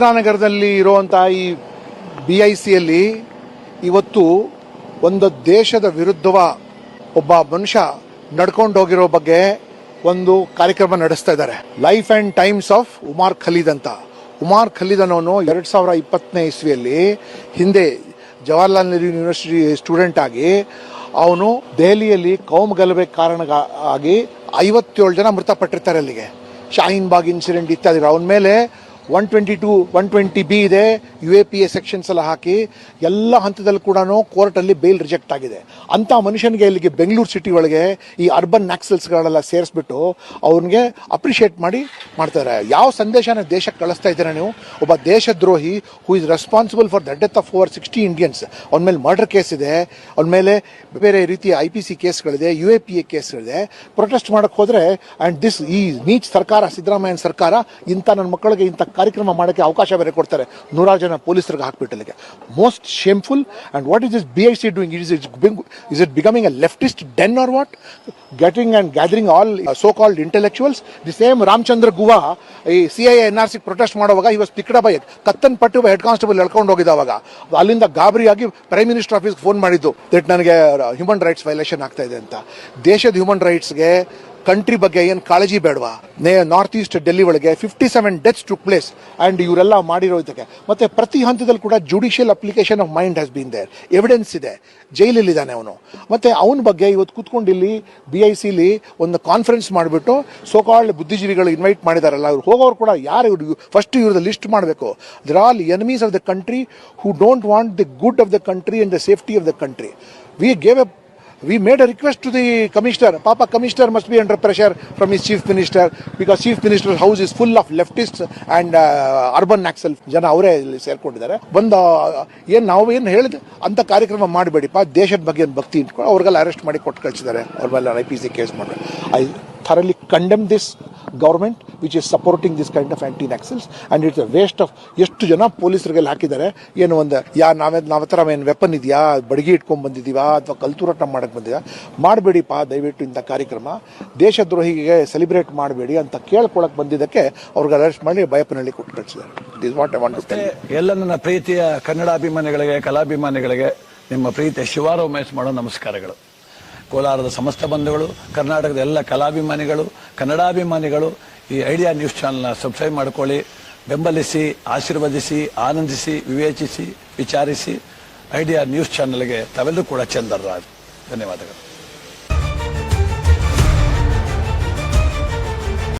ನಗರದಲ್ಲಿ ಇರುವಂತಹ ಈ BICಯಲ್ಲಿ ಇವತ್ತು ಒಂದು ದೇಶದ ವಿರುದ್ಧವ ಒಬ್ಬ ಮನುಷ್ಯ ನಡ್ಕೊಂಡು ಹೋಗಿರೋ ಬಗ್ಗೆ ಒಂದು ಕಾರ್ಯಕ್ರಮ ನಡೆಸ್ತಾ ಇದ್ದಾರೆ. Life and times of Umar Khalid ಅಂತ. ಉಮರ್ ಖಲೀದ್ ಅನ್ನೋನು 2020ನೇ ಇಸ್ವಿಯಲ್ಲಿ ಹಿಂದೆ ಜವಾಹರ್ಲಾಲ್ ನೆಹರು ಯೂನಿವರ್ಸಿಟಿ ಸ್ಟೂಡೆಂಟ್ ಆಗಿ ಅವನು ದೆಹಲಿಯಲ್ಲಿ ಕೌಮು ಗಲಭೆ ಕಾರಣವಾಗಿ 57 ಜನ ಮೃತಪಟ್ಟಿರ್ತಾರೆ. ಅಲ್ಲಿಗೆ ಶಾಹೀನ್ ಬಾಗ್ ಇನ್ಸಿಡೆಂಟ್ ಇತ್ಯಾದಿ. ಅವನ ಮೇಲೆ 122, 120B ಇದೆ, UAPA ಸೆಕ್ಷನ್ಸ್ ಎಲ್ಲ ಹಾಕಿ ಎಲ್ಲ ಹಂತದಲ್ಲಿ ಕೂಡ ಕೋರ್ಟಲ್ಲಿ ಬೇಲ್ ರಿಜೆಕ್ಟ್ ಆಗಿದೆ. ಅಂಥ ಮನುಷ್ಯನಿಗೆ ಇಲ್ಲಿಗೆ ಬೆಂಗಳೂರು ಸಿಟಿ ಒಳಗೆ ಈ ಅರ್ಬನ್ ನ್ಯಾಕ್ಸಲ್ಸ್ಗಳೆಲ್ಲ ಸೇರಿಸ್ಬಿಟ್ಟು ಅವ್ನಿಗೆ ಅಪ್ರಿಷಿಯೇಟ್ ಮಾಡ್ತಾರೆ. ಯಾವ ಸಂದೇಶನ ದೇಶಕ್ಕೆ ಕಳಿಸ್ತಾ ಇದ್ದೀರಾ ನೀವು? ಒಬ್ಬ ದೇಶದ್ರೋಹಿ who is responsible for the death of over 60 Indians. ಅವನ ಮೇಲೆ ಮರ್ಡರ್ ಕೇಸ್ ಇದೆ, ಅವನ ಮೇಲೆ ಬೇರೆ ರೀತಿಯ IPC ಕೇಸ್ಗಳಿದೆ, UAPA ಕೇಸ್ಗಳಿದೆ. ಪ್ರೊಟೆಸ್ಟ್ ಮಾಡಕ್ಕೆ ಹೋದ್ರೆ ಅಂಡ್ ದಿಸ್ ಈ ನೀಚ್ ಸರ್ಕಾರ, ಸಿದ್ದರಾಮಯ್ಯನ ಸರ್ಕಾರ ಇಂಥ ನನ್ನ ಮಕ್ಕಳಿಗೆ ಇಂಥ ಕಾರ್ಯಕ್ರಮ ಮಾಡೋಕ್ಕೆ ಅವಕಾಶ ಬೇರೆ ಕೊಡ್ತಾರೆ. 100 ಜನ ಪೊಲೀಸರಿಗೆ ಹಾಕ್ಬಿಟ್ಟಲ್ಲಿಗೆ. Most shameful. And what is this BIC doing? Is it becoming a leftist den or what? Getting and gathering all so-called intellectuals. The same Ramchandra Guha ಈ CIA NRC ಪ್ರೊಟೆಸ್ಟ್ ಮಾಡುವಾಗ he was picked up by ಕತ್ತನ್ ಪಟ್ಟು head constable ಎಳ್ಕೊಂಡು ಹೋಗಿದ್ದಾವಾಗ ಅಲ್ಲಿಂದ ಗಾಬರಿಯಾಗಿ prime minister ಆಫೀಸ್ಗೆ phone ಮಾಡಿದ್ದು that ನನಗೆ human rights violation ಆಗ್ತಾ ಇದೆ ಅಂತ. ದೇಶದ ಹ್ಯೂಮನ್ ರೈಟ್ಸ್ಗೆ ಕಂಟ್ರಿ ಬಗ್ಗೆ ಏನು ಕಾಳಜಿ ಬೇಡವಾ? ನಾರ್ತ್ ಈಸ್ಟ್ ಡೆಲ್ಲಿ ಒಳಗೆ 57 ಡೆತ್ಸ್ ಟುಕ್ ಪ್ಲೇಸ್ ಅಂಡ್ ಇವರೆಲ್ಲ ಮಾಡಿರೋ ಇದಕ್ಕೆ. ಮತ್ತೆ ಪ್ರತಿ ಹಂತದಲ್ಲಿ ಕೂಡ judicial application of mind has been there. Evidence ಇದೆ. ಜೈಲಲ್ಲಿದ್ದಾನೆ ಅವನು. ಮತ್ತೆ ಅವನ ಬಗ್ಗೆ ಇವತ್ತು ಕೂತ್ಕೊಂಡು ಇಲ್ಲಿ BICಲಿ ಒಂದು ಕಾನ್ಫರೆನ್ಸ್ ಮಾಡಿಬಿಟ್ಟು ಸೋಕಾಲ್ಡ್ ಬುದ್ಧಿಜೀವಿಗಳು ಇನ್ವೈಟ್ ಮಾಡಿದಾರಲ್ಲ, ಅವ್ರು ಹೋಗೋರು ಕೂಡ ಯಾರು ಇವರು ಫಸ್ಟ್ ಇವ್ರದ್ದು ಲಿಸ್ಟ್ ಮಾಡಬೇಕು. There all enemies of the country who don't want the good of the country and the safety of the country. We made a request to the commissioner. Papa, commissioner must be under pressure from his chief minister because chief minister's house is full of leftists and urban naxal ಜನ ಅವರೇ ಇಲ್ಲಿ ಸೇರ್ಕೊಂಡಿದ್ದಾರೆ. ನಾವು ಏನು ಹೇಳಿದ ಅಂತ ಕಾರ್ಯಕ್ರಮ ಮಾಡಬೇಡಿಪ್ಪ. ದೇಶದ ಬಗ್ಗೆ ಭಕ್ತಿ ಇಟ್ಕೊಂಡು ಅವ್ರಿಗೆಲ್ಲ ಅರೆಸ್ಟ್ ಮಾಡಿ ಕೊಟ್ಟು ಕಳಿಸಿದ್ದಾರೆ. ಅವ್ರ ಮೇಲೆ IPC ಕೇಸ್ ಮಾಡಿ. I thoroughly condemn this government which is supporting this kind of anti-naxals and it's a waste of. ಎಷ್ಟು ಜನ ಪೊಲೀಸರಿಗೆಲ್ಲ ಹಾಕಿದ್ದಾರೆ. ಏನು ಒಂದು ನಾವತ್ರ ಏನು ವೆಪನ್ ಇದೆಯಾ, ಬಡಗಿ ಇಟ್ಕೊಂಡ್ ಬಂದಿದ್ದೀವಾ ಅಥವಾ ಕಲ್ತೂರಾಟ ಮಾಡಕ್ಕೆ ಬಂದಿದ್ದೀರಾ? ಮಾಡಬೇಡಿಪ್ಪ ದಯವಿಟ್ಟು ಇಂಥ ಕಾರ್ಯಕ್ರಮ. ದೇಶದ್ರೋಹಿಗೆ ಸೆಲಿಬ್ರೇಟ್ ಮಾಡಬೇಡಿ ಅಂತ ಕೇಳ್ಕೊಳಕ್ ಬಂದಿದ್ದಕ್ಕೆ ಅವ್ರಿಗೆ ಅರೆಸ್ಟ್ ಮಾಡಿ ಬಯಪನಹಳ್ಳಿ ಕೊಟ್ಟು ಕಳಿಸಿದ್ದಾರೆ. This what I want to tell. ಎಲ್ಲ ನನ್ನ ಪ್ರೀತಿಯ ಕನ್ನಡಾಭಿಮಾನಿಗಳಿಗೆ, ಕಲಾಭಿಮಾನಿಗಳಿಗೆ ನಿಮ್ಮ ಪ್ರೀತಿಯ ಶಿವಾರೋಮೇಶ್ ಮಾಡೋ ನಮಸ್ಕಾರಗಳು. ಕೋಲಾರದ ಸಮಸ್ತ ಬಂಧುಗಳು, ಕರ್ನಾಟಕದ ಎಲ್ಲ ಕಲಾಭಿಮಾನಿಗಳು, ಕನ್ನಡಾಭಿಮಾನಿಗಳು ಈ ಐಡಿಯಾ ನ್ಯೂಸ್ ಚಾನಲ್ನ ಸಬ್ಸ್ಕ್ರೈಬ್ ಮಾಡ್ಕೊಳ್ಳಿ, ಬೆಂಬಲಿಸಿ, ಆಶೀರ್ವದಿಸಿ, ಆನಂದಿಸಿ, ವಿವೇಚಿಸಿ, ವಿಚಾರಿಸಿ. ಐಡಿಯಾ ನ್ಯೂಸ್ ಚಾನಲ್ಗೆ ತಾವೆಲ್ಲರೂ ಕೂಡ ಚಂದರ್ರಾಜ್. ಧನ್ಯವಾದಗಳು.